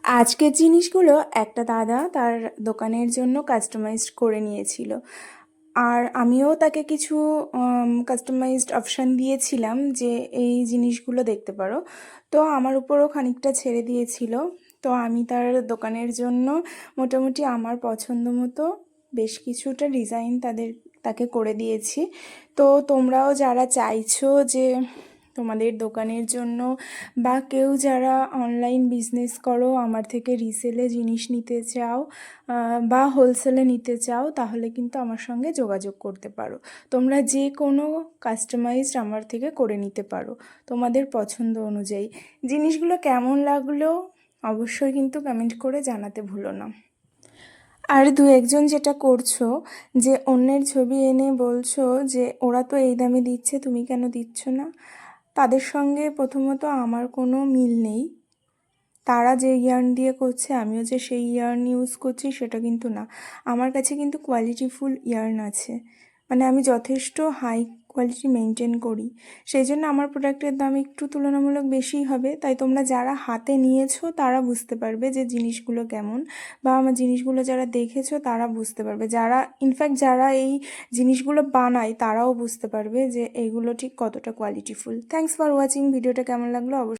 আজকের জিনিসগুলো একটা দাদা তার দোকানের জন্য কাস্টমাইজড করে নিয়েছিল। আর আমিও তাকে কিছু কাস্টমাইজড অপশান দিয়েছিলাম যে এই জিনিসগুলো দেখতে পারো। তো আমার উপরও খানিকটা ছেড়ে দিয়েছিল। তো আমি তার দোকানের জন্য মোটামুটি আমার পছন্দ মতো বেশ কিছুটা ডিজাইন তাকে করে দিয়েছি। তো তোমরাও যারা চাইছো যে তোমাদের দোকানের জন্য বা কেউ যারা অনলাইন বিজনেস করো, আমার থেকে রিসেলে জিনিস নিতে চাও বা হোলসেলে নিতে চাও, তাহলে কিন্তু আমার সঙ্গে যোগাযোগ করতে পারো। তোমরা যে কোনো কাস্টমাইজড আমার থেকে করে নিতে পারো তোমাদের পছন্দ অনুযায়ী। জিনিসগুলো কেমন লাগলো অবশ্যই কিন্তু কমেন্ট করে জানাতে ভুলো না। আর দু একজন যেটা করছো, যে অন্যের ছবি এনে বলছো যে ওরা তো এই দামে দিচ্ছে, তুমি কেন দিচ্ছ না, তাদের সঙ্গে প্রথমত আমার কোনো মিল নেই। তারা যে ইয়ার্ন দিয়ে করছে আমিও যে সেই ইয়ার্ন ইউজ করছি সেটা কিন্তু না। আমার কাছে কিন্তু কোয়ালিটিফুল ইয়ার্ন আছে, মানে আমি যথেষ্ট হাই কোয়ালিটি মেনটেন করি। সেই জন্য আমার প্রোডাক্টের দাম একটু তুলনামূলক বেশিই হবে। তাই তোমরা যারা হাতে নিয়েছো তারা বুঝতে পারবে যে জিনিসগুলো কেমন, বা আমার জিনিসগুলো যারা দেখেছো তারা বুঝতে পারবে, যারা ইনফ্যাক্ট যারা এই জিনিসগুলো বানায় তারাও বুঝতে পারবে যে এইগুলো ঠিক কতটা কোয়ালিটিফুল। Thanks for watching. ভিডিওটা কেমন লাগলো অবশ্যই